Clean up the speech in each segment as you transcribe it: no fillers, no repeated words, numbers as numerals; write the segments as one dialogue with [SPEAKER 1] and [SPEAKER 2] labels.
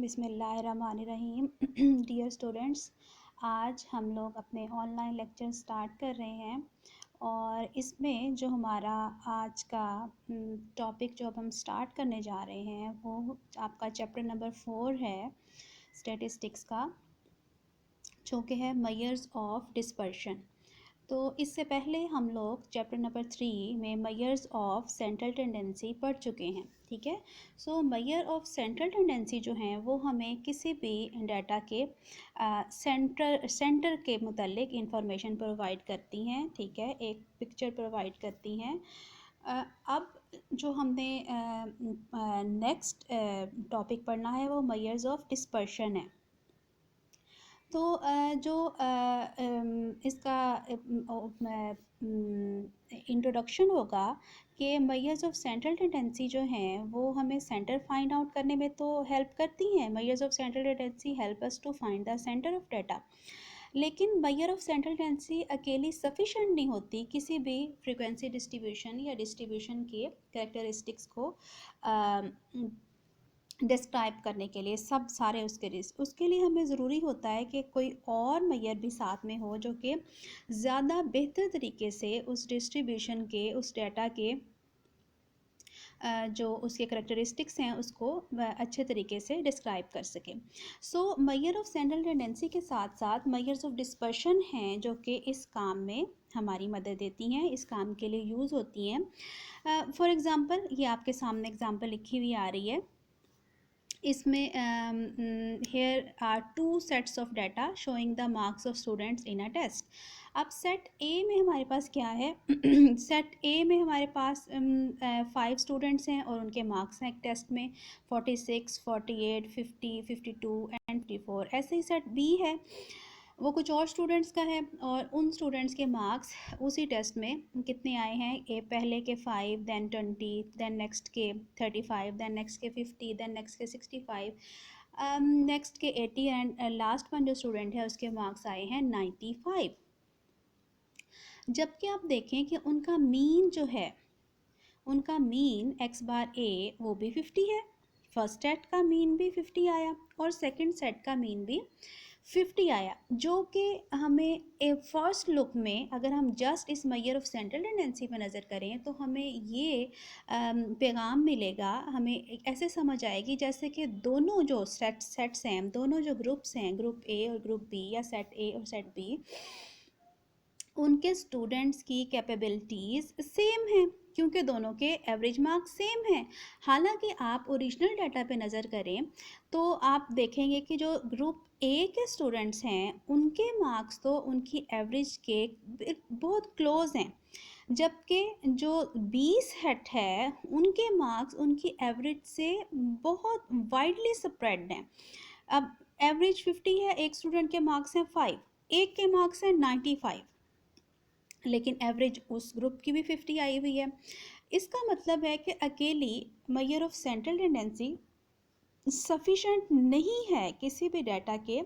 [SPEAKER 1] बिस्मिल्लाहिर्रहमानिर्रहीम। Dear students, आज हम लोग अपने ऑनलाइन लेक्चर स्टार्ट कर रहे हैं और इसमें जो हमारा आज का टॉपिक जो अब हम स्टार्ट करने जा रहे हैं वो आपका चैप्टर नंबर 4 है स्टैटिस्टिक्स का, जो कि है मेजर्स ऑफ डिस्पर्शन। तो इससे पहले हम लोग चैप्टर नंबर 3 में मेजर्स ऑफ सेंट्रल टेंडेंसी पढ़ चुके हैं। ठीक है। So major of central tendency जो हैं वो हमें किसी भी डाटा के सेंटर के मुतालिक इंफॉर्मेशन प्रोवाइड करती हैं। ठीक है, एक पिक्चर प्रोवाइड करती हैं। अब जो हमने नेक्स्ट टॉपिक पढ़ना है वो मेजर्स ऑफ डिस्पर्शन है। तो जो इसका इंट्रोडक्शन होगा कि मेजर्स ऑफ सेंट्रल टेंडेंसी जो हैं वो हमें सेंटर फाइंड आउट करने में तो हेल्प करती हैं। Measures of central tendency help us to find the centre of data, लेकिन मेजर ऑफ सेंट्रल टेंडेंसी अकेली सफिशेंट नहीं होती किसी भी फ्रीक्वेंसी डिस्ट्रीब्यूशन या डिस्ट्रीब्यूशन के कैरेक्टरिस्टिक्स को डिस्क्राइब करने के लिए। सब सारे उसके लिए हमें ज़रूरी होता है कि कोई और मेजर भी साथ में हो जो कि ज़्यादा बेहतर तरीके से उस डिस्ट्रीब्यूशन के, उस डाटा के जो उसके करैक्टरिस्टिक्स हैं उसको अच्छे तरीके से डिस्क्राइब कर सके। So major of central tendency के साथ साथ मेजर्स ऑफ डिस्पर्शन हैं जो कि इस काम में हमारी मदद देती हैं, इस काम के लिए यूज़ होती हैं। फॉर एग्ज़ाम्पल, ये आपके सामने एग्ज़ाम्पल लिखी हुई आ रही है। इसमें here are 2 sets of data showing the marks of students in a test. अब सेट ए में हमारे पास क्या है? सेट ए में हमारे पास 5 स्टूडेंट्स हैं और उनके मार्क्स हैं एक टेस्ट में 46, 48, 50, 52 एंड 54। ऐसे ही सेट बी है, वो कुछ और स्टूडेंट्स का है और उन स्टूडेंट्स के मार्क्स उसी टेस्ट में कितने आए हैं? पहले के 5, देन 20, देन नेक्स्ट के 35, देन नेक्स्ट के 50, देन नेक्स्ट के 65, नेक्स्ट के 80 एंड लास्ट वन जो स्टूडेंट है उसके मार्क्स आए हैं 95। जबकि आप देखें कि उनका मीन जो है, उनका मीन x बार a वो भी 50 है। फर्स्ट सेट का मीन भी 50 आया और सेकंड सेट का मीन भी 50 आया, जो कि हमें फर्स्ट लुक में अगर हम जस्ट इस मेजर ऑफ सेंट्रल टेंडेंसी पर नज़र करें तो हमें ये पैगाम मिलेगा, हमें ऐसे समझ आएगी जैसे कि दोनों जो सेट्स हैं, दोनों जो ग्रुप्स हैं, ग्रुप ए और ग्रुप बी या सेट ए और सेट बी, उनके स्टूडेंट्स की कैपेबिलिटीज़ सेम हैं क्योंकि दोनों के एवरेज मार्क्स सेम हैं। हालांकि आप ओरिजिनल डाटा पे नज़र करें तो आप देखेंगे कि जो ग्रुप ए के स्टूडेंट्स हैं उनके मार्क्स तो उनकी एवरेज के बहुत क्लोज हैं, जबकि जो 20 सेट है उनके मार्क्स उनकी एवरेज से बहुत वाइडली स्प्रेड हैं। अब एवरेज 50 है, एक स्टूडेंट के मार्क्स हैं 5, एक के मार्क्स हैं 95, लेकिन एवरेज उस ग्रुप की भी 50 आई हुई है। इसका मतलब है कि अकेली major of central tendency sufficient नहीं है किसी भी डाटा के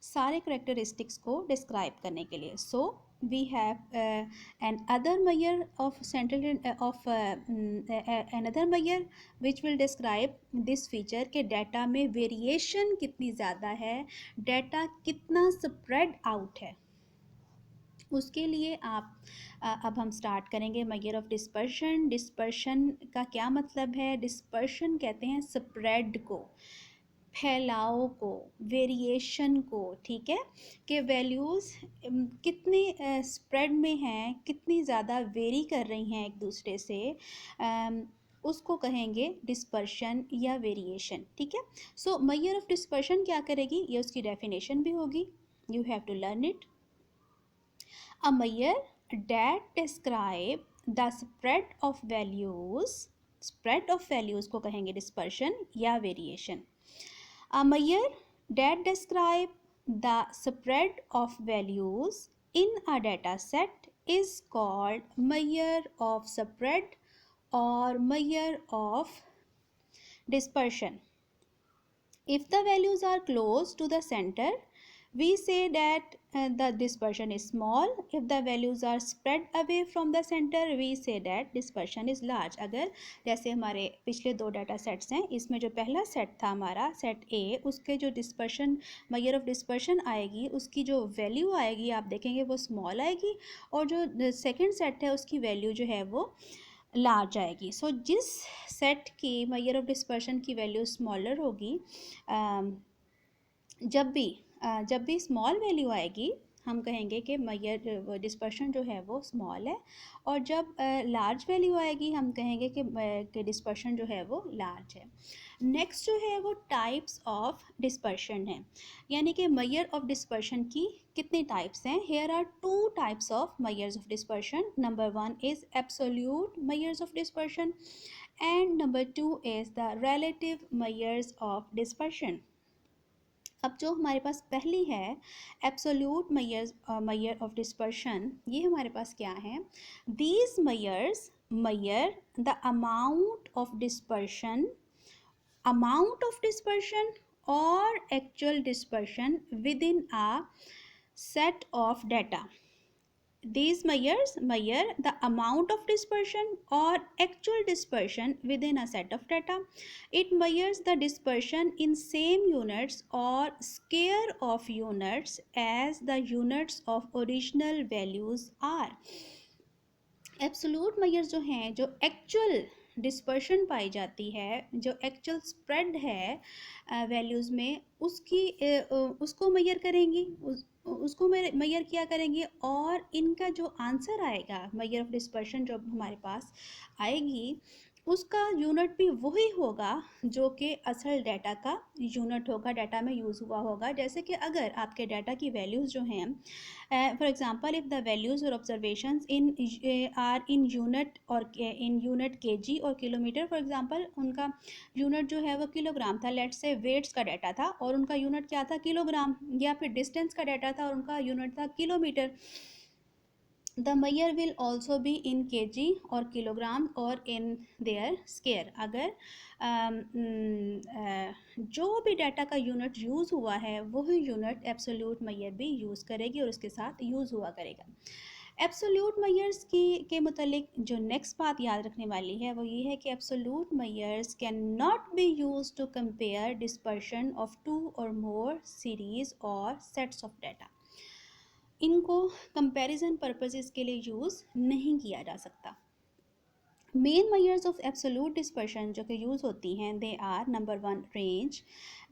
[SPEAKER 1] सारे करेक्टरिस्टिक्स को डिस्क्राइब करने के लिए। So we have an other measure of central of another measure which will describe this feature के डाटा में वेरिएशन कितनी ज़्यादा है, डाटा कितना स्प्रेड आउट है। उसके लिए अब हम स्टार्ट करेंगे मेजर ऑफ डिस्पर्शन। डिस्पर्शन का क्या मतलब है? डिस्पर्शन कहते हैं स्प्रेड को, फैलाव को, वेरिएशन को। ठीक है, कि वैल्यूज़ कितने स्प्रेड में हैं, कितनी ज़्यादा वेरी कर रही हैं एक दूसरे से, उसको कहेंगे डिस्पर्शन या वेरिएशन। ठीक है। सो मेजर ऑफ डिस्पर्शन क्या करेगी, ये उसकी डेफिनेशन भी होगी, you have to learn it. A measure that describe the spread of values, spread of values को कहेंगे dispersion या variation. A measure that describe the spread of values in a data set is called measure of spread or measure of dispersion. If the values are close to the center, we say that the dispersion is small. If the values are spread away from the center, we say that dispersion is large. अगर जैसे हमारे पिछले दो data sets हैं, इसमें जो पहला set था हमारा सेट ए, उसके जो डिस्पर्शन मेजर ऑफ डिस्पर्शन आएगी, उसकी जो वैल्यू आएगी आप देखेंगे वो स्मॉल आएगी, और जो सेकंड सेट है उसकी वैल्यू जो है वो लार्ज आएगी. सो जिस सेट की मेजर ऑफ डिस्पर्शन की वैल्यू स्मॉलर होगी, जब भी स्मॉल वैल्यू आएगी हम कहेंगे कि मेजर डिस्पर्शन जो है वो स्मॉल है, और जब लार्ज वैल्यू आएगी हम कहेंगे कि डिस्पर्शन जो है वो लार्ज है. नेक्स्ट जो है वो टाइप्स ऑफ डिस्पर्शन है, यानी कि मेजर ऑफ डिस्पर्शन की कितने टाइप्स हैं. Here are two types of measures of dispersion. Number one is absolute measures of dispersion and number two is the relative measures of dispersion. अब जो हमारे पास पहली है एब्सोल्यूट मेजर ऑफ डिस्पर्शन, ये हमारे पास क्या है. These measures measure the amount of dispersion or actual dispersion within a set of data. These measures measure the amount of dispersion or actual dispersion within a set of data. It measures the dispersion in same units or square of units as the units of original values are. Absolute measures जो हैं, जो actual dispersion पाई जाती है, जो actual spread है values में, उसको major करेंगी, उसको मेजर किया करेंगे, और इनका जो आंसर आएगा मेजर ऑफ डिस्पर्शन जो हमारे पास आएगी, उसका यूनिट भी वही होगा जो कि असल डाटा का यूनिट होगा, डाटा में यूज़ हुआ होगा. जैसे कि अगर आपके डाटा की वैल्यूज़ जो हैं, for example if the values और observations are in unit KG और किलोमीटर. फॉर एग्जांपल उनका यूनिट जो है वो किलोग्राम था, लेट्स से वेट्स का डाटा था और उनका यूनिट क्या था, किलोग्राम, या फिर डिस्टेंस का डाटा था और उनका यूनिट था kilometre. The measure will also be in kg or kilogram or in their square. अगर जो भी डाटा का यूनिट यूज़ हुआ है वही यूनिट एब्सोल्यूट मेजर भी यूज़ करेगी और उसके साथ यूज़ हुआ करेगा. एब्सोल्यूट मेजर्स के मुतालिक जो नेक्स्ट बात याद रखने वाली है वो ये है कि absolute measures can not be use to compare dispersion of two और मोर सीरीज और सेट्स ऑफ डाटा. इनको कंपैरिजन पर्पसेस के लिए यूज़ नहीं किया जा सकता. Main measures of absolute dispersion जो कि यूज़ होती हैं, they are number one range,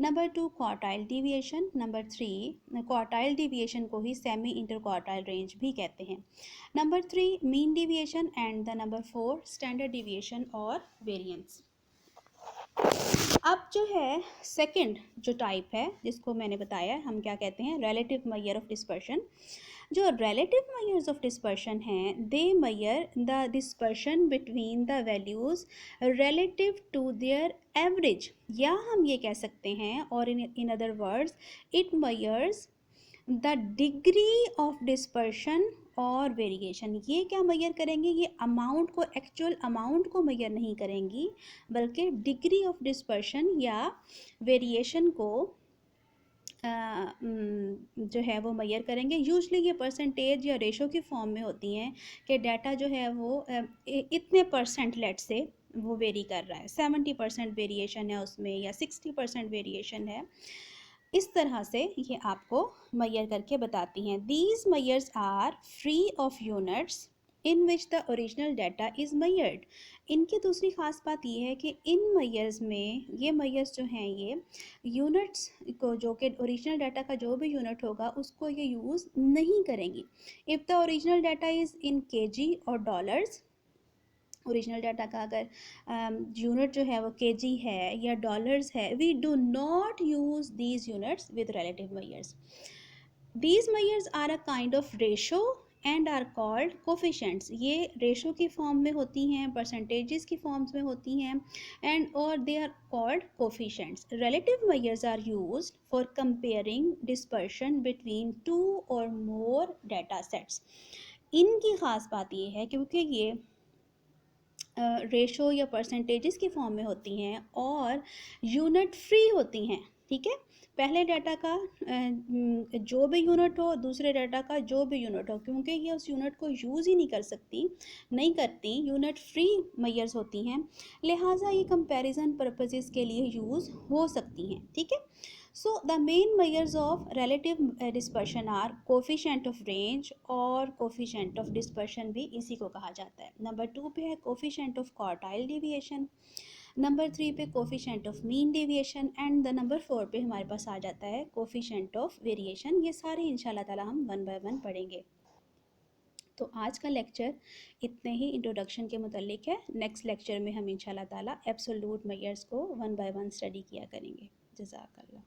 [SPEAKER 1] number two quartile deviation, number three quartile deviation को ही सेमी इंटर क्वार्टाइल रेंज भी कहते हैं, number three mean deviation and the number four standard deviation और वेरिएंस. अब जो है सेकंड जो टाइप है जिसको मैंने बताया, हम क्या कहते हैं, रिलेटिव मेजर ऑफ डिस्पर्शन. जो रिलेटिव मेजर्स ऑफ डिस्पर्शन हैं, they measure the dispersion between the values relative to their average, या हम ये कह सकते हैं, और in other words it measures the degree of dispersion और वेरिएशन. ये क्या मेजर करेंगे, ये अमाउंट को, एक्चुअल अमाउंट को मेजर नहीं करेंगी, बल्कि डिग्री ऑफ डिस्पर्शन या वेरिएशन को जो है वो मेजर करेंगे. यूजली ये परसेंटेज या रेशो की फॉर्म में होती हैं कि डाटा जो है वो इतने परसेंट लेट से वो वेरी कर रहा है, 70% वेरिएशन है उसमें या 60% वेरिएशन है. इस तरह से ये आपको मेजर करके बताती हैं. These measures are free of units in which the original data is measured. इनकी दूसरी ख़ास बात ये है कि इन मेजर्स में, ये मेजर्स जो हैं ये यूनिट्स को, जो कि ओरिजिनल डाटा का जो भी यूनिट होगा उसको ये यूज़ नहीं करेंगी. If the original data is in KG और डॉलर्स, ओरिजिनल डाटा का अगर यूनिट जो है वो केजी है या डॉलर्स है, we do not use these units with relative measures. These measures are a kind of ratio and are called coefficients. ये रेशो की फॉर्म में होती हैं, परसेंटेजेस की फॉर्म्स में होती हैं, एंड और they are called coefficients. Relative measures are used for comparing dispersion between two और मोर डाटा सेट्स. इनकी ख़ास बात ये है क्योंकि ये रेशो या परसेंटेजेस की फॉर्म में होती हैं और यूनिट फ्री होती हैं, ठीक है, पहले डाटा का जो भी यूनिट हो, दूसरे डाटा का जो भी यूनिट हो, क्योंकि ये उस यूनिट को यूज़ ही नहीं करती, यूनिट फ्री मेजर्स होती हैं, लिहाजा ये कंपैरिजन पर्पसेस के लिए यूज़ हो सकती हैं। ठीक है, so the main measures of relative dispersion are coefficient of range, और कोफिशिएंट ऑफ डिस्पर्शन भी इसी को कहा जाता है। नंबर 2 पे है coefficient of quartile deviation, number 3 पे coefficient of mean deviation, and the number 4 पे हमारे पास आ जाता है कोफिशिएंट ऑफ वेरिएशन। ये सारे इंशाल्लाह ताला हम वन बाय वन पढ़ेंगे। तो आज का लेक्चर इतने ही इंट्रोडक्शन के मुतालिक है। नेक्स्ट लेक्चर में हम इंशाल्लाह ताला एब्सोल्यूट मेजर्स को वन बाय वन स्टडी किया करेंगे। जज़ाकल्लाह।